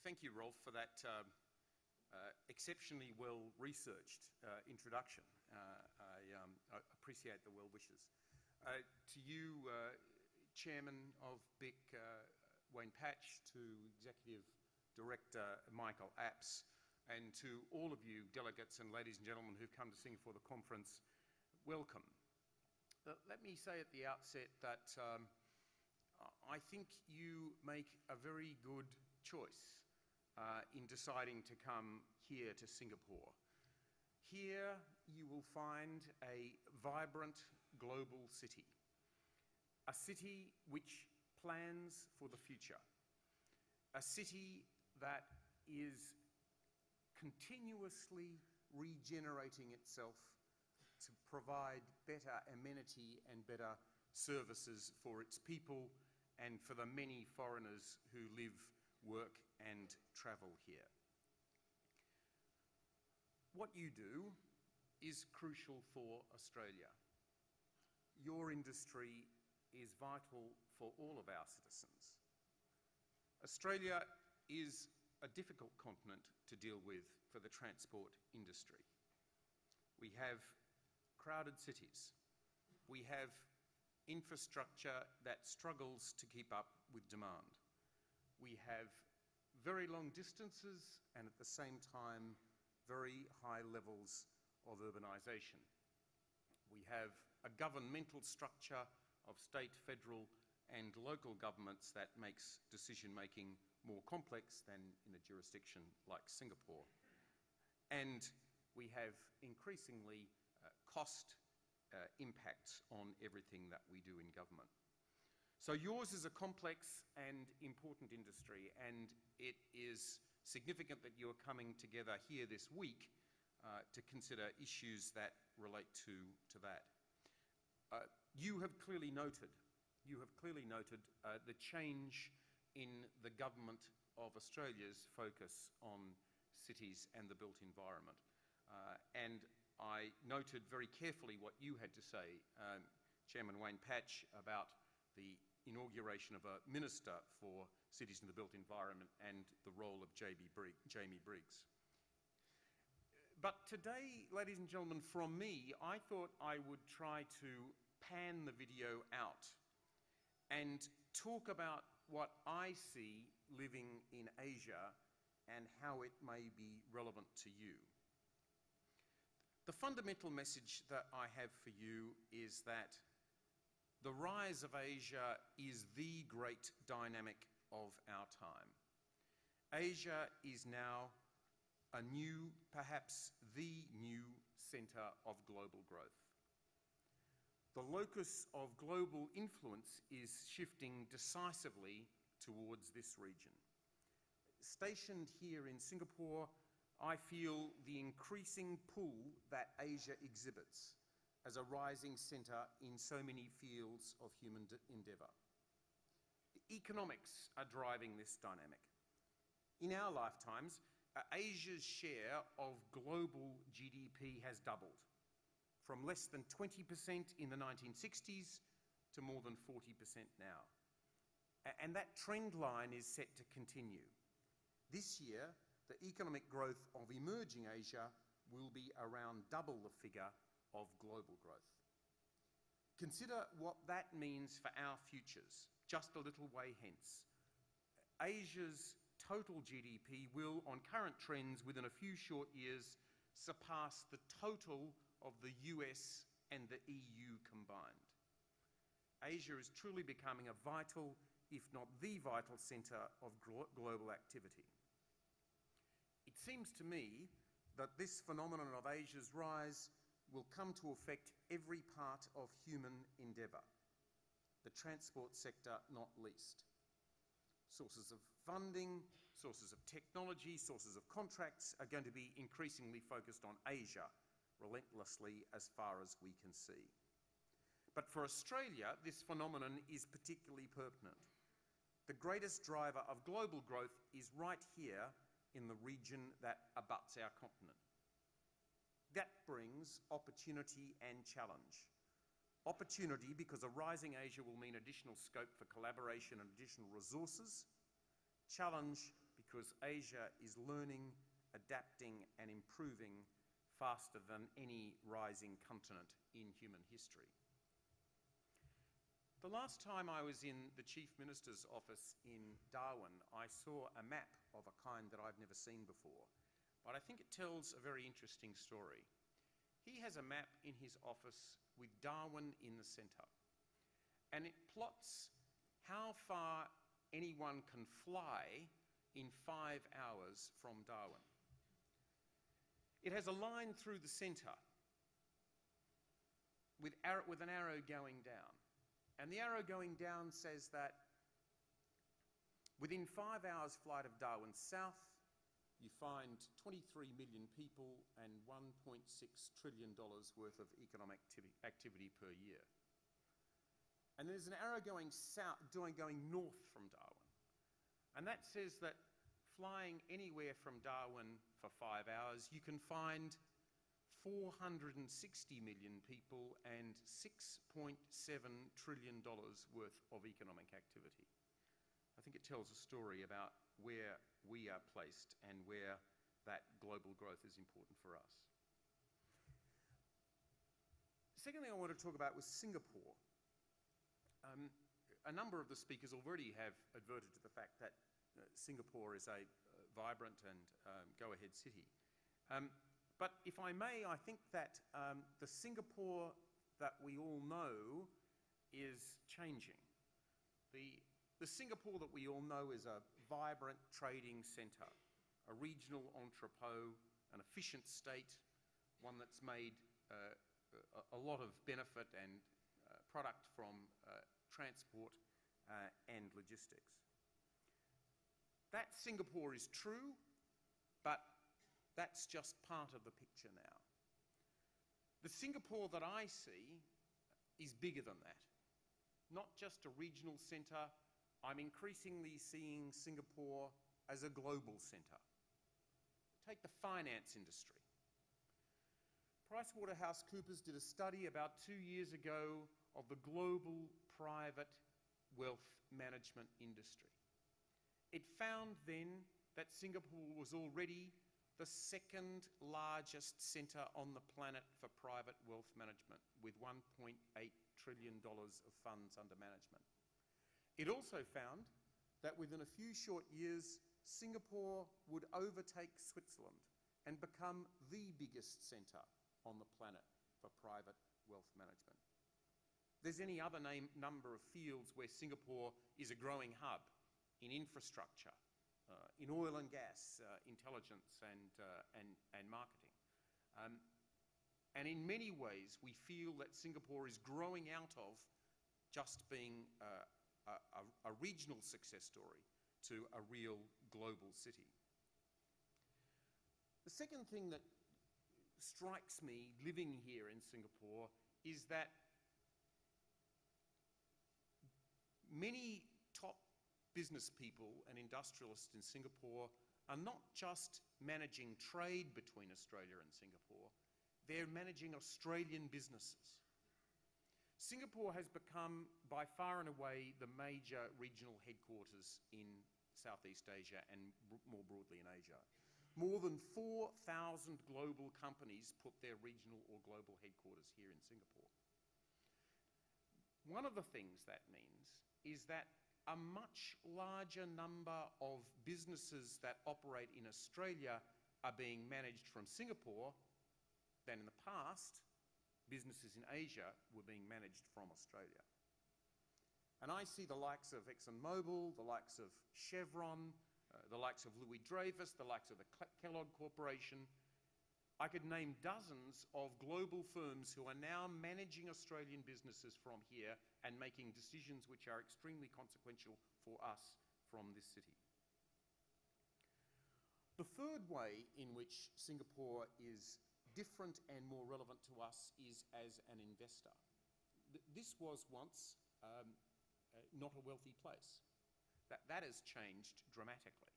Thank you, Rolf, for that exceptionally well-researched introduction. I appreciate the well wishes. To you, Chairman of BIC, Wayne Patch, to Executive Director Michael Apps, and to all of you delegates and ladies and gentlemen who've come to Singapore for the conference, welcome. Let me say at the outset that I think you make a very good choice in deciding to come here to Singapore. Here you will find a vibrant global city, a city which plans for the future, a city that is continuously regenerating itself to provide better amenity and better services for its people and for the many foreigners who live, work and travel here. What you do is crucial for Australia. Your industry is vital for all of our citizens. Australia is a difficult continent to deal with for the transport industry. We have crowded cities. We have infrastructure that struggles to keep up with demand. We have very long distances and at the same time very high levels of urbanisation. We have a governmental structure of state, federal and local governments that makes decision-making more complex than in a jurisdiction like Singapore. And we have increasingly cost impacts on everything that we do in government. So yours is a complex and important industry, and it is significant that you're coming together here this week to consider issues that relate to that. You have clearly noted the change in the government of Australia's focus on cities and the built environment. And I noted very carefully what you had to say, Chairman Wayne Patch, about the inauguration of a Minister for Cities and the Built Environment and the role of Jamie Briggs. But today, ladies and gentlemen, from me, I thought I would try to pan the video out and talk about what I see living in Asia and how it may be relevant to you. The fundamental message that I have for you is that the rise of Asia is the great dynamic of our time. Asia is now a new, perhaps the new centre of global growth. The locus of global influence is shifting decisively towards this region. Stationed here in Singapore, I feel the increasing pull that Asia exhibits as a rising centre in so many fields of human endeavour. Economics are driving this dynamic. In our lifetimes, Asia's share of global GDP has doubled, from less than 20% in the 1960s to more than 40% now. And that trend line is set to continue. This year, the economic growth of emerging Asia will be around double the figure of global growth. Consider what that means for our futures, just a little way hence. Asia's total GDP will, on current trends, within a few short years, surpass the total of the US and the EU combined. Asia is truly becoming a vital, if not the vital, centre of global activity. It seems to me that this phenomenon of Asia's rise will come to affect every part of human endeavour, the transport sector not least. Sources of funding, sources of technology, sources of contracts are going to be increasingly focused on Asia, relentlessly as far as we can see. But for Australia, this phenomenon is particularly pertinent. The greatest driver of global growth is right here in the region that abuts our continent. That brings opportunity and challenge. Opportunity because a rising Asia will mean additional scope for collaboration and additional resources. challenge because Asia is learning, adapting and improving faster than any rising continent in human history. The last time I was in the Chief Minister's office in Darwin, I saw a map of a kind that I've never seen before, but I think it tells a very interesting story. He has a map in his office with Darwin in the centre, and it plots how far anyone can fly in 5 hours from Darwin. It has a line through the centre with an arrow going down. And the arrow going down says that within 5 hours' flight of Darwin south, you find 23 million people and $1.6 trillion worth of economic activity per year. And there's an arrow going north from Darwin. And that says that flying anywhere from Darwin for 5 hours, you can find 460 million people and $6.7 trillion worth of economic activity. I think it tells a story about where we are placed and where that global growth is important for us. The second thing I want to talk about was Singapore. A number of the speakers already have adverted to the fact that Singapore is a vibrant and go-ahead city. But if I may, I think that the Singapore that we all know is changing. The Singapore that we all know is a vibrant trading centre, a regional entrepot, an efficient state, one that's made a lot of benefit and product from transport and logistics. That Singapore is true, but that's just part of the picture now. The Singapore that I see is bigger than that. Not just a regional centre, I'm increasingly seeing Singapore as a global centre. Take the finance industry. PricewaterhouseCoopers did a study about 2 years ago of the global private wealth management industry. It found then that Singapore was already the second largest centre on the planet for private wealth management, with $1.8 trillion of funds under management. It also found that within a few short years, Singapore would overtake Switzerland and become the biggest centre on the planet for private wealth management. There's any other number of fields where Singapore is a growing hub in infrastructure, in oil and gas, intelligence and marketing. And in many ways, we feel that Singapore is growing out of just being a regional success story to a real global city. The second thing that strikes me living here in Singapore is that many top business people and industrialists in Singapore are not just managing trade between Australia and Singapore, they're managing Australian businesses. Singapore has become, by far and away, the major regional headquarters in Southeast Asia and more broadly in Asia. More than 4,000 global companies put their regional or global headquarters here in Singapore. One of the things that means is that a much larger number of businesses that operate in Australia are being managed from Singapore than in the past businesses in Asia were being managed from Australia. And I see the likes of ExxonMobil, the likes of Chevron, the likes of Louis Dreyfus, the likes of the Kellogg Corporation. I could name dozens of global firms who are now managing Australian businesses from here and making decisions which are extremely consequential for us from this city. The third way in which Singapore is different and more relevant to us is as an investor. This was once not a wealthy place. That has changed dramatically.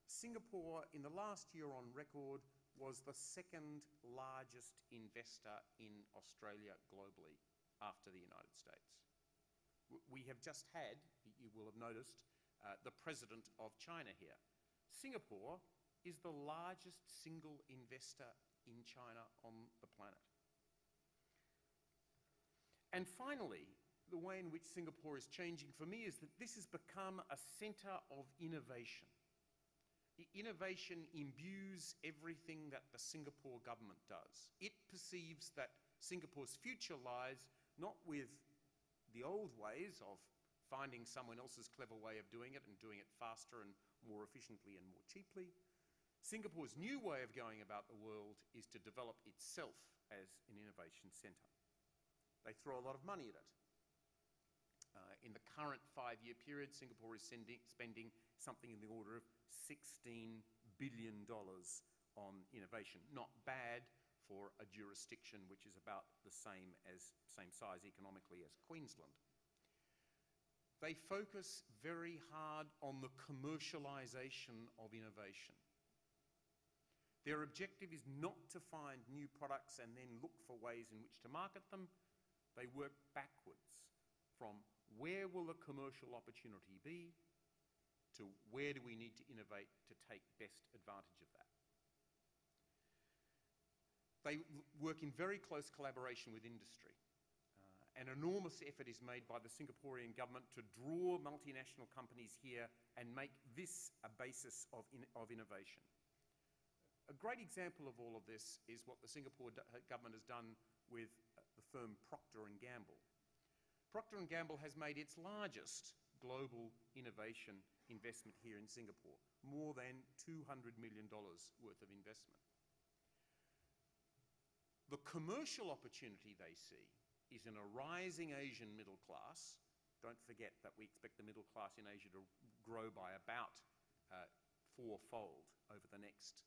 Singapore, in the last year on record, was the second largest investor in Australia globally after the United States. We have just had, you will have noticed, the president of China here. Singapore is the largest single investor in China on the planet. And finally, the way in which Singapore is changing for me is that this has become a centre of innovation. Innovation imbues everything that the Singapore government does. It perceives that Singapore's future lies not with the old ways of finding someone else's clever way of doing it and doing it faster and more efficiently and more cheaply. Singapore's new way of going about the world is to develop itself as an innovation centre. They throw a lot of money at it. In the current 5-year period, Singapore is spending something in the order of $16 billion on innovation. Not bad for a jurisdiction which is about the same size economically as Queensland. They focus very hard on the commercialisation of innovation. Their objective is not to find new products and then look for ways in which to market them. They work backwards from where will the commercial opportunity be to where do we need to innovate to take best advantage of that. They work in very close collaboration with industry. An enormous effort is made by the Singaporean government to draw multinational companies here and make this a basis of innovation. A great example of all of this is what the Singapore government has done with the firm Procter & Gamble. Procter & Gamble has made its largest global innovation investment here in Singapore, more than $200 million worth of investment. The commercial opportunity they see is in a rising Asian middle class. Don't forget that we expect the middle class in Asia to grow by about fourfold over the next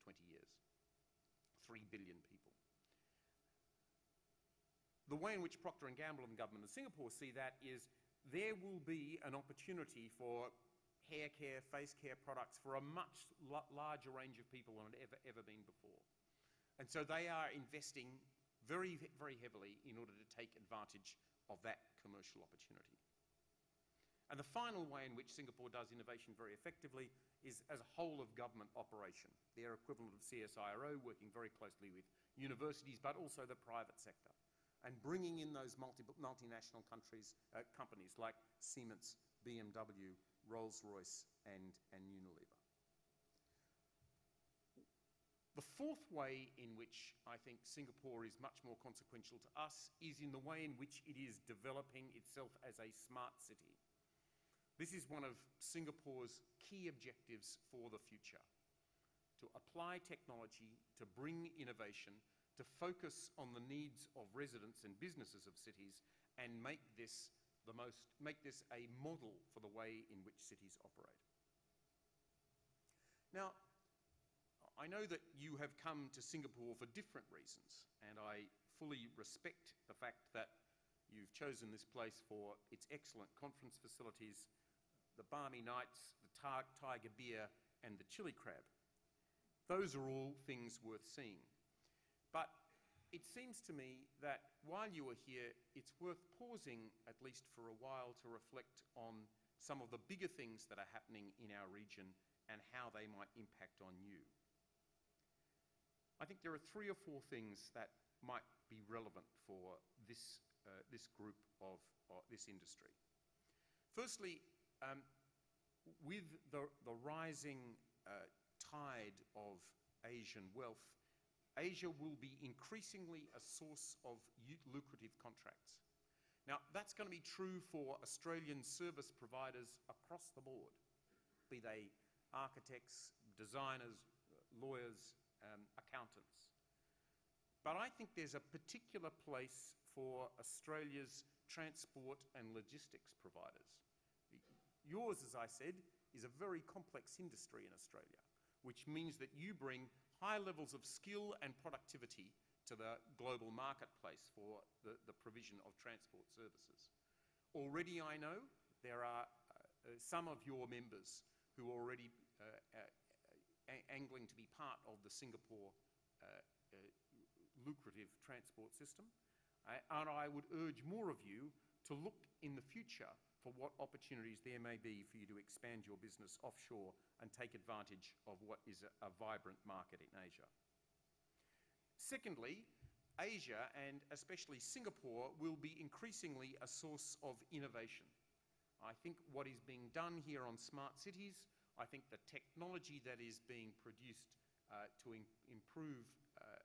20 years. 3 billion people. The way in which Procter & Gamble and the government of Singapore see that is there will be an opportunity for hair care, face care products for a much larger range of people than it ever been before. And so they are investing very, very heavily in order to take advantage of that commercial opportunity. And the final way in which Singapore does innovation very effectively is as a whole of government operation. Their equivalent of CSIRO, working very closely with universities, but also the private sector, and bringing in those multinational companies like Siemens, BMW, Rolls-Royce, and Unilever. The fourth way in which I think Singapore is much more consequential to us is in the way in which it is developing itself as a smart city. This is one of Singapore's key objectives for the future: to apply technology, to bring innovation, to focus on the needs of residents and businesses of cities, and make this a model for the way in which cities operate. Now, I know that you have come to Singapore for different reasons, and I fully respect the fact that you've chosen this place for its excellent conference facilities, the balmy nights, the tiger beer, and the chili crab. Those are all things worth seeing. But it seems to me that while you are here, it's worth pausing, at least for a while, to reflect on some of the bigger things that are happening in our region and how they might impact on you. I think there are 3 or 4 things that might be relevant for this group of this industry. Firstly, with the rising tide of Asian wealth, Asia will be increasingly a source of lucrative contracts. Now, that's going to be true for Australian service providers across the board, be they architects, designers, lawyers, accountants. But I think there's a particular place for Australia's transport and logistics providers. Yours, as I said, is a very complex industry in Australia, which means that you bring high levels of skill and productivity to the global marketplace for the provision of transport services. Already I know there are some of your members who are already angling to be part of the Singapore lucrative transport system. And I would urge more of you to look in the future for what opportunities there may be for you to expand your business offshore and take advantage of what is a vibrant market in Asia. Secondly, Asia, and especially Singapore, will be increasingly a source of innovation. I think what is being done here on smart cities, I think the technology that is being produced to improve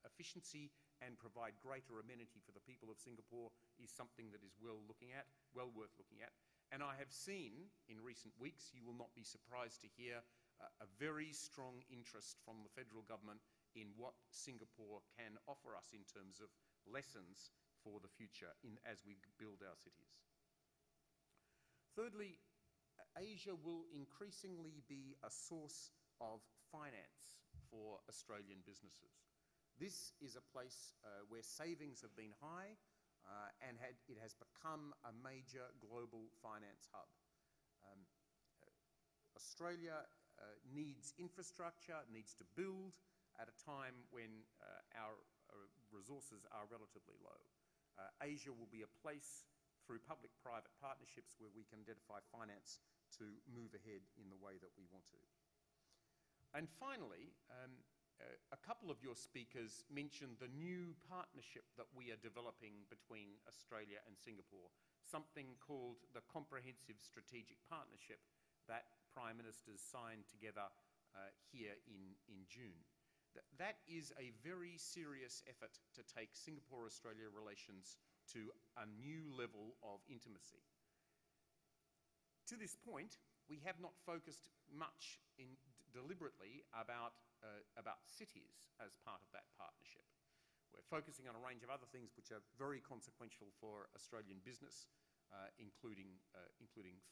efficiency and provide greater amenity for the people of Singapore is something that is well worth looking at. And I have seen in recent weeks, you will not be surprised to hear, a very strong interest from the federal government in what Singapore can offer us in terms of lessons for the future as we build our cities. Thirdly, Asia will increasingly be a source of finance for Australian businesses. This is a place where savings have been high and it has become a major global finance hub. Australia needs infrastructure, needs to build at a time when our resources are relatively low. Asia will be a place through public-private partnerships where we can identify finance to move ahead in the way that we want to. And finally, a couple of your speakers mentioned the new partnership that we are developing between Australia and Singapore, something called the Comprehensive Strategic Partnership that Prime Ministers signed together here in June. That is a very serious effort to take Singapore-Australia relations to a new level of intimacy. To this point, we have not focused much deliberately about cities as part of that partnership. We're focusing on a range of other things which are very consequential for Australian business, including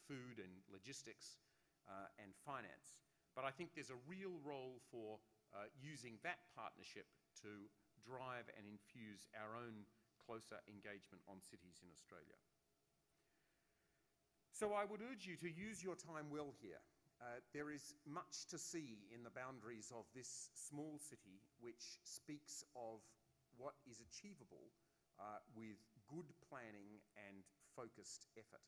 food and logistics and finance. But I think there's a real role for using that partnership to drive and infuse our own closer engagement on cities in Australia. So I would urge you to use your time well here. There is much to see in the boundaries of this small city which speaks of what is achievable with good planning and focused effort.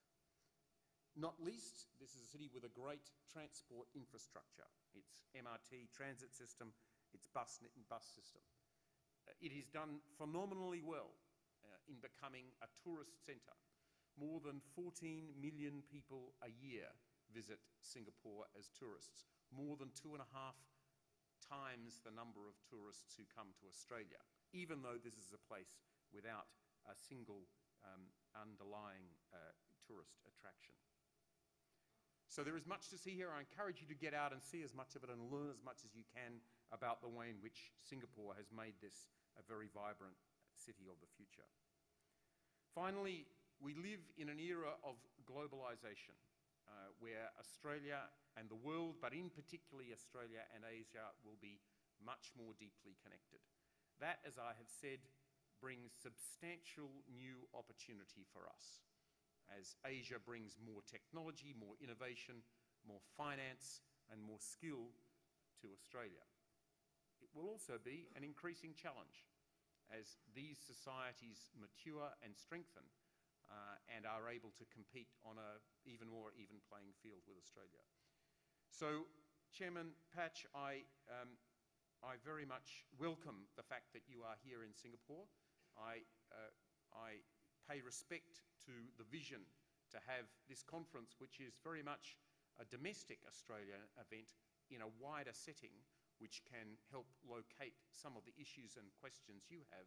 Not least, this is a city with a great transport infrastructure. Its MRT transit system, its bus system. It is done phenomenally well in becoming a tourist centre. More than 14 million people a year visit Singapore as tourists, more than 2.5 times the number of tourists who come to Australia, even though this is a place without a single underlying tourist attraction. So there is much to see here. I encourage you to get out and see as much of it and learn as much as you can about the way in which Singapore has made this a very vibrant city of the future. Finally, we live in an era of globalisation where Australia and the world, but in particularly Australia and Asia, will be much more deeply connected. That, as I have said, brings substantial new opportunity for us as Asia brings more technology, more innovation, more finance and more skill to Australia. It will also be an increasing challenge as these societies mature and strengthen and are able to compete on an even more even playing field with Australia. So, Chairman Patch, I very much welcome the fact that you are here in Singapore. I pay respect to the vision to have this conference, which is very much a domestic Australian event in a wider setting, which can help locate some of the issues and questions you have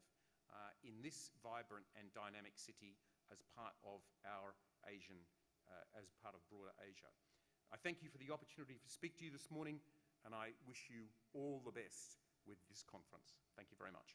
in this vibrant and dynamic city as part of our Asian, as part of broader Asia. I thank you for the opportunity to speak to you this morning, and I wish you all the best with this conference. Thank you very much.